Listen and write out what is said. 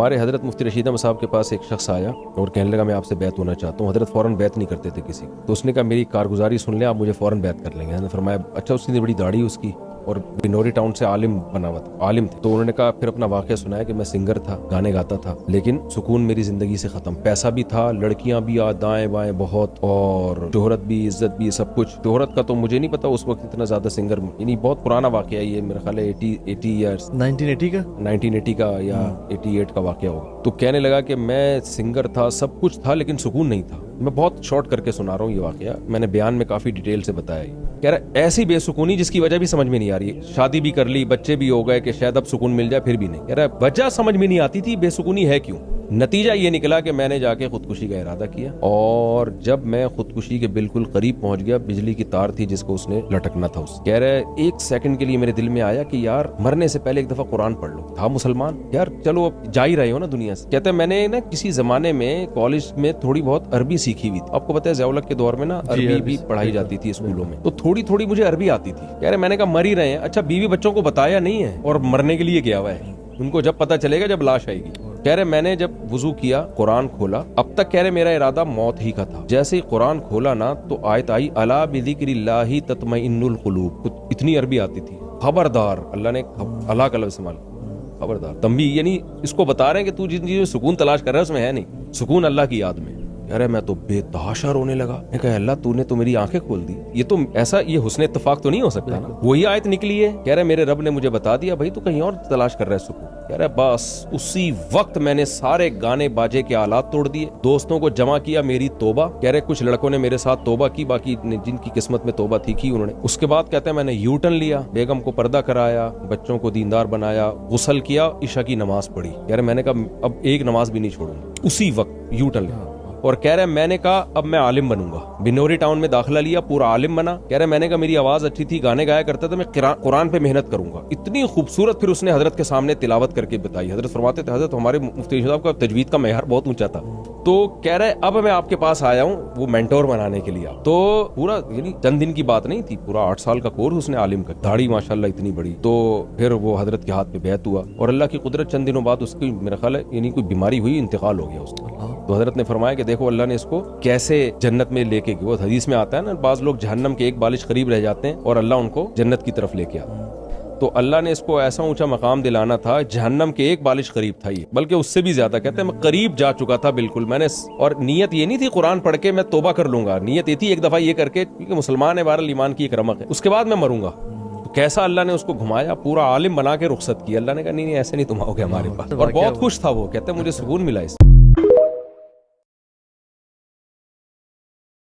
ہمارے حضرت مفتی رشید احمد صاحب کے پاس ایک شخص آیا اور کہنے لگا میں آپ سے بیعت ہونا چاہتا ہوں. حضرت فوراً بیعت نہیں کرتے تھے کسی, تو اس نے کہا میری کارگزاری سن لیں, آپ مجھے فوراً بیعت کر لیں گے. حضرت نے فرمایا اچھا. اس کی بڑی داڑھی اس کی, اور بنوری ٹاؤن سے عالم بنا ہوا تھا, عالم تھے. تو انہوں نے کہا پھر اپنا واقعہ سنایا کہ میں سنگر تھا, گانے گاتا تھا, لیکن سکون میری زندگی سے ختم. پیسہ بھی تھا, لڑکیاں بھی دائیں بائیں بہت, اور شہرت بھی, عزت بھی, سب کچھ. شہرت کا تو مجھے نہیں پتا اس وقت اتنا زیادہ سنگر, یعنی بہت پرانا واقعہ ہے یہ, میرا خیال ہے 1980 کا یا 88 کا واقعہ ہوگا. تو کہنے لگا کہ میں سنگر تھا, سب کچھ تھا, لیکن سکون نہیں تھا. میں بہت شارٹ کر کے سنا رہا ہوں یہ واقعہ, میں نے بیان میں کافی ڈیٹیل سے بتایا. کہہ رہا ایسی بے سکونی جس کی وجہ بھی سمجھ میں نہیں آ رہی ہے, شادی بھی کر لی, بچے بھی ہو گئے کہ شاید اب سکون مل جائے, پھر بھی نہیں. کہہ رہا وجہ سمجھ میں نہیں آتی تھی, بے سکونی ہے کیوں. نتیجہ یہ نکلا کہ میں نے جا کے خودکشی کا ارادہ کیا, اور جب میں خودکشی کے بالکل قریب پہنچ گیا, بجلی کی تار تھی جس کو اس نے لٹکنا تھا. اس کہہ رہے ایک سیکنڈ کے لیے میرے دل میں آیا کہ یار مرنے سے پہلے ایک دفعہ قرآن پڑھ لو. تھا مسلمان یار, چلو اب جا ہی رہے ہو نا دنیا سے. کہتے ہیں میں نے نا کسی زمانے میں کالج میں تھوڑی بہت عربی سیکھی ہوئی تھی. آپ کو پتہ ہے ضیاء الحق کے دور میں نا عربی بھی پڑھائی جاتی تھی اسکولوں میں, تو تھوڑی تھوڑی مجھے عربی آتی تھی. کہہ رہے میں نے کہا مر ہی رہے ہیں, اچھا بیوی بچوں کو بتایا نہیں ہے اور مرنے کے لیے گیا ہوا ہے, ان کو جب پتہ چلے گا جب لاش آئے گی. کہہ رہے میں نے جب وضو کیا, قرآن کھولا, اب تک کہہ رہے میرا ارادہ موت ہی کا تھا. جیسے ہی قرآن کھولا نا تو آیت آئی الا بذکر اللہ تطمئن القلوب. اتنی عربی آتی تھی. خبردار, اللہ نے اللہ کا لفظ استعمال, خبردار, تنبیہ, یعنی اس کو بتا رہے ہیں کہ تو جن چیزوں سکون تلاش کر رہا ہے اس میں ہے نہیں سکون, اللہ کی یاد میں. ارے میں تو بے تحاشا رونے لگا. میں کہا اللہ تو نے تو میری آنکھیں کھول دی, یہ تو ایسا, یہ حسن اتفاق تو نہیں ہو سکتا نا. وہی آیت نکلی ہے. کہہ رہے میرے رب نے مجھے بتا دیا بھائی تو کہیں اور تلاش کر رہا ہے سکون. کہہ رہے بس اسی وقت میں نے سارے گانے باجے کے آلات توڑ دیے, دوستوں کو جمع کیا, میری توبہ. کہہ رہے کچھ لڑکوں نے میرے ساتھ توبہ کی, باقی جن کی قسمت میں توبہ تھی کی انہوں نے. اس کے بعد کہتے ہیں میں نے یو ٹرن لیا, بیگم کو پردہ کرایا, بچوں کو دیندار بنایا, غسل کیا, عشاء کی نماز پڑھی. کہہ رہے میں نے کہا اب ایک نماز بھی نہیں چھوڑوں گا. اسی وقت یو ٹرن لیا. اور کہہ رہے میں نے کہا اب میں عالم بنوں گا. بنوری ٹاؤن میں داخلہ لیا, پورا عالم بنا. کہہ رہے میں نے کہا میری آواز اچھی تھی, گانے گایا کرتا تھا, میں قرآن پہ محنت کروں گا. اتنی خوبصورت پھر اس نے حضرت کے سامنے تلاوت کر کے بتائی. حضرت فرماتے تھے, حضرت ہمارے مفتی صاحب کا تجوید کا معیار بہت اونچا تھا. تو کہہ رہے اب میں آپ کے پاس آیا ہوں وہ مینٹور بنانے کے لیے. تو پورا یعنی چند دن کی بات نہیں تھی, پورا 8 سال کا کورس اس نے عالم کا, داڑھی ماشاءاللہ اتنی بڑی. تو پھر وہ حضرت کے ہاتھ پہ بیعت ہوا, اور اللہ کی قدرت چند دنوں بعد اس کی میرا خیال ہے یعنی کوئی بیماری ہوئی, انتقال ہو گیا اس کا. تو حضرت نے فرمایا کہ دیکھو اللہ نے اس کو کیسے جنت میں لے کے گیا. وہ حدیث میں آتا ہے نا, بعض لوگ جہنم کے ایک بالش قریب رہ جاتے ہیں اور اللہ ان کو جنت کی طرف لے کے آتا ہے. تو اللہ نے اس کو ایسا اونچا مقام دلانا تھا, جہنم کے ایک بالش قریب تھا یہ, بلکہ اس سے بھی زیادہ. کہتے ہیں میں قریب جا چکا تھا بالکل. میں نے, اور نیت یہ نہیں تھی قرآن پڑھ کے میں توبہ کر لوں گا, نیت یہ تھی ایک دفعہ یہ کر کے, کیونکہ مسلمان ہے بہرحال, ایمان کی ایک رمق ہے, اس کے بعد میں مروں گا. تو کیسا اللہ نے اس کو گھمایا, پورا عالم بنا کے رخصت کیا. اللہ نے کہا نہیں ایسے نہیں تم آؤ گے ہمارے پاس, اور بہت خوش تھا وہ. کہتے ہیں مجھے سکون ملا اس